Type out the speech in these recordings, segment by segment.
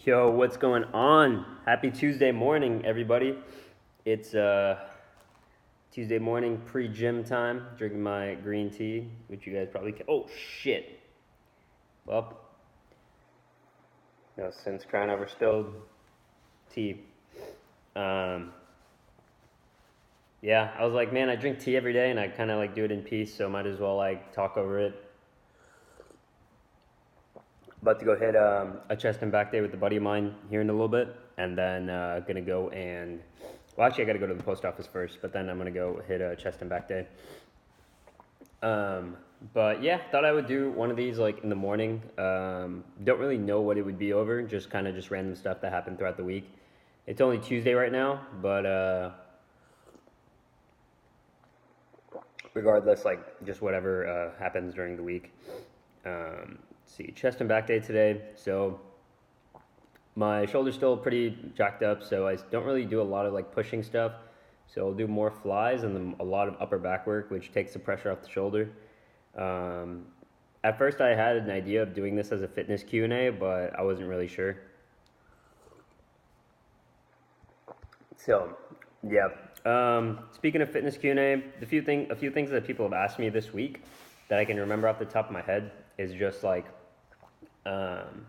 Yo, what's going on? Happy Tuesday morning, everybody. It's Tuesday morning pre-gym time, drinking my green tea, which you guys probably can. Oh, shit. Well, no sense crying over spilled tea. Um, yeah, I was like, man, I drink tea every day and I kind of like do it in peace, so might as well like talk over it. About to go hit a chest and back day with a buddy of mine here in a little bit, and then gonna go and well, actually, I gotta go to the post office first, but then I'm gonna go hit a chest and back day. Um, but yeah, thought I would do one of these like in the morning. Don't really know what it would be over, just kind of just random stuff that happened throughout the week. It's only Tuesday right now, but regardless, like just whatever happens during the week. Let's see, chest and back day today. So my shoulder's still pretty jacked up, so I don't really do a lot of like pushing stuff. So I'll do more flies and then a lot of upper back work, which takes the pressure off the shoulder. Um, at first, I had an idea of doing this as a fitness Q&A, but I wasn't really sure. So, yeah. Speaking of fitness Q&A, a few things that people have asked me this week that I can remember off the top of my head is um,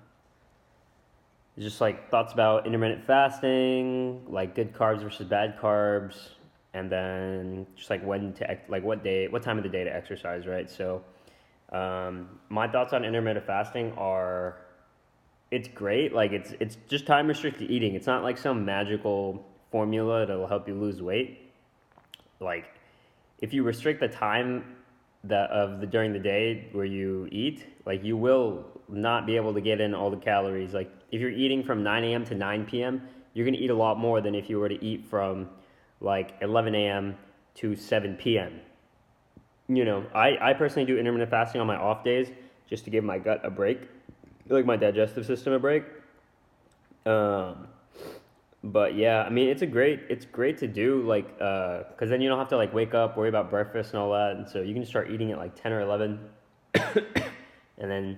just like thoughts about intermittent fasting, like good carbs versus bad carbs, and then just like what time of the day to exercise, right? So, my thoughts on intermittent fasting are it's great. Like it's just time restricted eating. It's not like some magical formula that'll help you lose weight. Like if you restrict the time that of the during the day where you eat, like you will not be able to get in all the calories. Like if you're eating from 9 a.m. to 9 p.m., you're gonna eat a lot more than if you were to eat from like 11 a.m. to 7 p.m. I personally do intermittent fasting on my off days just to give my gut a break, like my digestive system a break. Um, but yeah, I mean it's great to do like because then you don't have to like wake up, worry about breakfast and all that, and so you can start eating at like 10 or 11, and then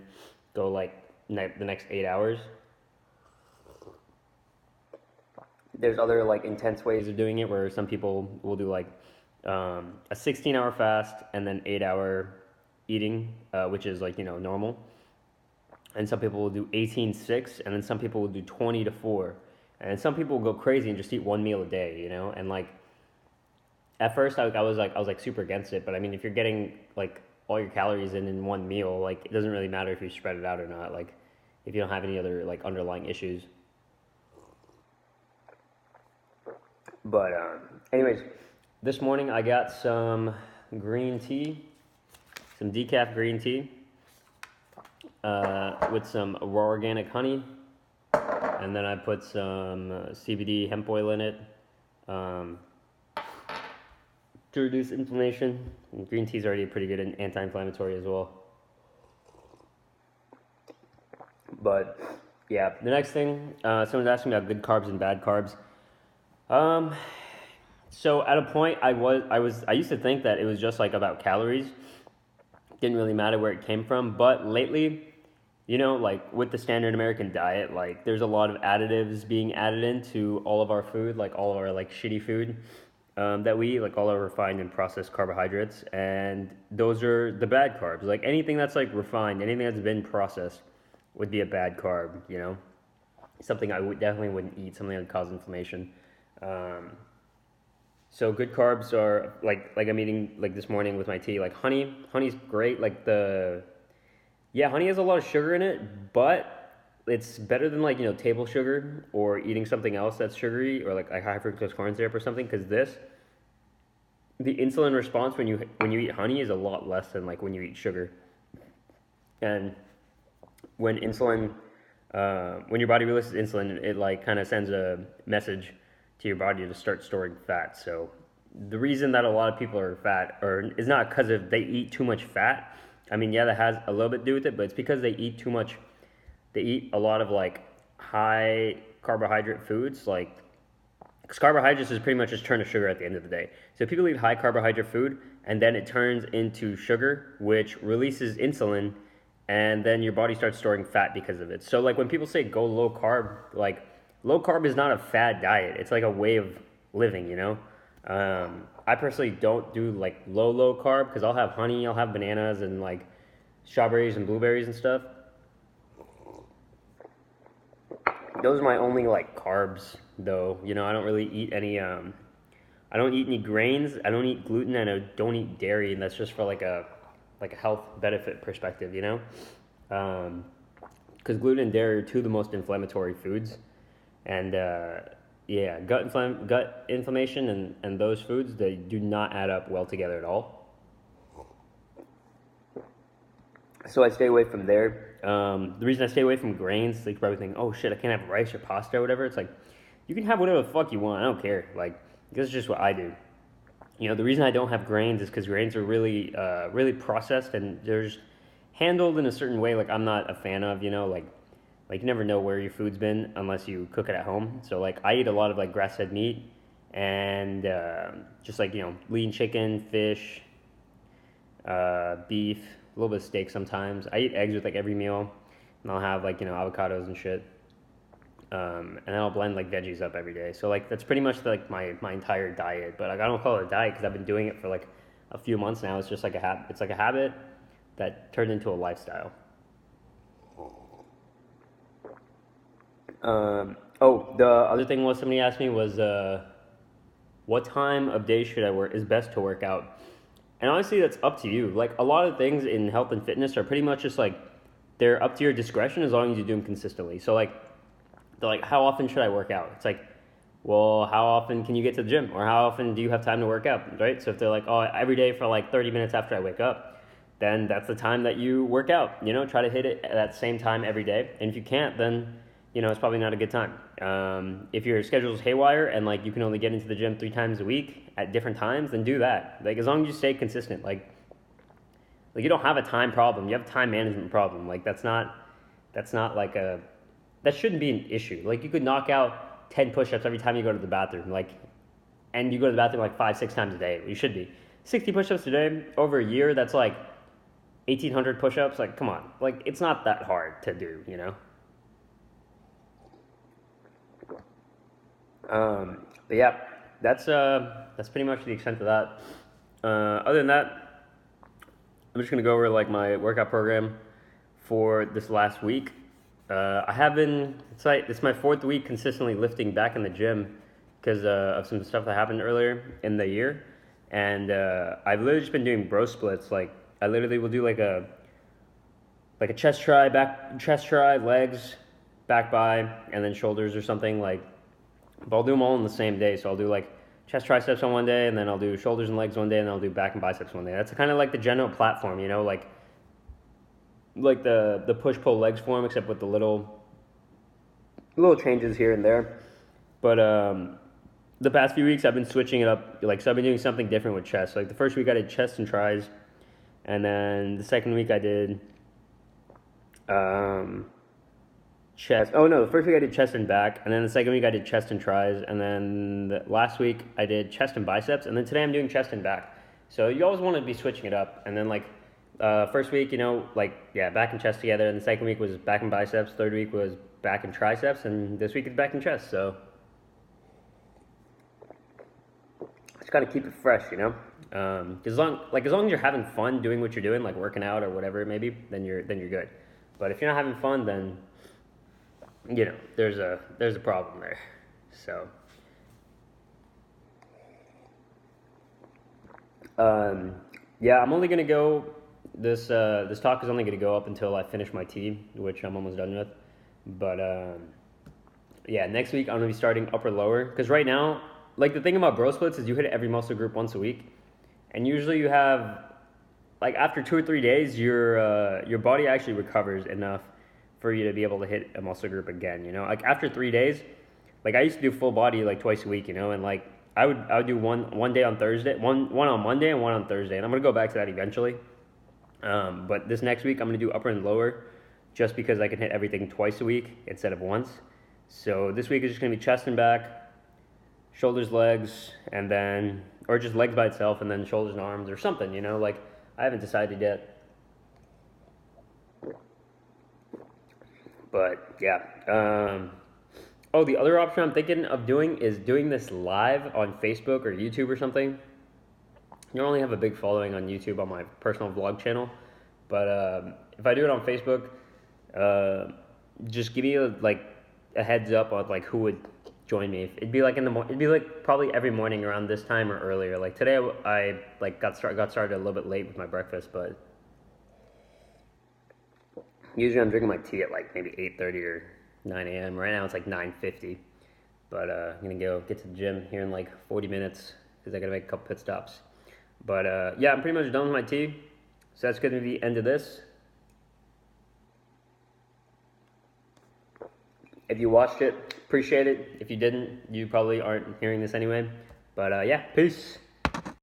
go like the next 8 hours. There's other like intense ways of doing it where some people will do like a 16-hour fast and then 8 hour eating, which is like normal, and some people will do 18-6, and then some people will do 20 to 4, and some people will go crazy and just eat one meal a day, and like at first I was like super against it, but I mean if you're getting like all your calories in one meal, like it doesn't really matter if you spread it out or not, like if you don't have any other like underlying issues. But anyways, this morning I got some green tea, some decaf green tea, with some raw organic honey, and then I put some CBD hemp oil in it um, to reduce inflammation. And green tea is already pretty good anti-inflammatory as well. But yeah, the next thing, someone's asking me about good carbs and bad carbs. Um, so at a point, I used to think that it was just like about calories. Didn't really matter where it came from. But lately, like with the standard American diet, like there's a lot of additives being added into all of our food, like all of our like shitty food that we eat, like all our refined and processed carbohydrates, and those are the bad carbs. Like anything that's like refined, anything that's been processed would be a bad carb. Something I would definitely wouldn't eat, something that would cause inflammation. Um, so good carbs are like I'm eating like this morning with my tea, like honey. Honey's great. Yeah, honey has a lot of sugar in it, but it's better than like table sugar or eating something else that's sugary or like high fructose corn syrup or something. Because the insulin response when you eat honey is a lot less than like when you eat sugar. And when insulin, when your body releases insulin, it like kind of sends a message to your body to start storing fat. So the reason that a lot of people are fat or is not because of they eat too much fat. I mean, yeah, that has a little bit to do with it, but it's because they eat too much. They eat a lot of like high carbohydrate foods, like because carbohydrates is pretty much just turn to sugar at the end of the day. So people eat high carbohydrate food, and then it turns into sugar, which releases insulin, and then your body starts storing fat because of it. So like when people say go low carb, like low carb is not a fad diet. It's like a way of living, you know. I personally don't do like low carb because I'll have honey, I'll have bananas and like strawberries and blueberries and stuff. Those are my only like carbs though. You know, I don't really eat any I don't eat any grains, I don't eat gluten, and I don't eat dairy, and that's just for like a health benefit perspective, you know? Because gluten and dairy are two of the most inflammatory foods. And yeah, gut inflammation and those foods, they do not add up well together at all. So I stay away from there. The reason I stay away from grains, like probably think, oh shit, I can't have rice or pasta or whatever. It's like, you can have whatever the fuck you want. I don't care. Like, this is just what I do. You know, the reason I don't have grains is because grains are really processed and they're just handled in a certain way. Like I'm not a fan of. You know, like you never know where your food's been unless you cook it at home. So like I eat a lot of like grass-fed meat and just like lean chicken, fish, beef, a little bit of steak sometimes. I eat eggs with like every meal, and I'll have like avocados and shit. And then I'll blend like veggies up every day. So like that's pretty much like my entire diet. But like I don't call it a diet because I've been doing it for like a few months now. It's just like a habit. It's like a habit that turned into a lifestyle. Oh, the other thing was somebody asked me was what time of day should I work is best to work out. And honestly, that's up to you. Like a lot of things in health and fitness are pretty much just like they're up to your discretion as long as you do them consistently. So like they're like, how often should I work out? It's like, well, how often can you get to the gym? Or how often do you have time to work out, right? So if they're like, oh, every day for like 30 minutes after I wake up, then that's the time that you work out. Try to hit it at that same time every day. And if you can't, then, it's probably not a good time. If your schedule is haywire and like you can only get into the gym 3 times a week at different times, then do that. Like as long as you stay consistent, like you don't have a time problem. You have a time management problem. Like that's not like that shouldn't be an issue. Like you could knock out 10 push-ups every time you go to the bathroom, and you go to the bathroom like 5-6 times a day. You should be 60 push-ups a day over a year. That's like 1,800 push-ups. Like, come on, like it's not that hard to do, But yeah, that's pretty much the extent of that. Other than that, I'm just gonna go over like my workout program for this last week. I have been, it's my 4th week consistently lifting back in the gym because of some stuff that happened earlier in the year. And I've literally just been doing bro splits. Like I literally will do like a chest try, legs, back by, and then shoulders or something. But I'll do them all in the same day. So I'll do like chest triceps on one day, and then I'll do shoulders and legs one day, and then I'll do back and biceps one day. That's kind of like the general platform, like the push-pull legs form, except with the little changes here and there. But the past few weeks I've been switching it up. So I've been doing something different with chest. Like the first week I did chest and tris, and then the second week I did chest. Oh no, the first week I did chest and back, and then the second week I did chest and tris, and then last week I did chest and biceps, and then today I'm doing chest and back. So you always want to be switching it up, and then first week, back and chest together, and the second week was back and biceps, third week was back and triceps, and this week is back and chest, so just gotta keep it fresh, as long as you're having fun doing what you're doing, like working out or whatever it may be, then you're good. But if you're not having fun, then there's a problem there. So yeah, I'm only gonna go. This talk is only going to go up until I finish my tea, which I'm almost done with. But yeah, next week I'm going to be starting upper lower, because right now, like the thing about bro splits is you hit every muscle group once a week, and usually you have like after 2 or 3 days your body actually recovers enough for you to be able to hit a muscle group again. Like after 3 days, like I used to do full body like twice a week, and like I would do one day on Thursday, one on Monday and one on Thursday, and I'm going to go back to that eventually. But this next week I'm going to do upper and lower just because I can hit everything twice a week instead of once. So this week is just going to be chest and back, shoulders, legs, and then, or just legs by itself and then shoulders and arms or something, like I haven't decided yet. But yeah. Oh, the other option I'm thinking of doing is doing this live on Facebook or YouTube or something. I don't really have a big following on YouTube on my personal vlog channel, but if I do it on Facebook, uh, just give me a heads up on like who would join me. It'd be like it'd be like probably every morning around this time or earlier. Like today, I like got started a little bit late with my breakfast, but usually I'm drinking my tea at like maybe 8:30 or 9 a.m. Right now it's like 9:50, but I'm gonna go get to the gym here in like 40 minutes because I gotta make a couple pit stops. But yeah, I'm pretty much done with my tea, so that's gonna be the end of this. If you watched it, appreciate it. If you didn't, you probably aren't hearing this anyway. But yeah, peace.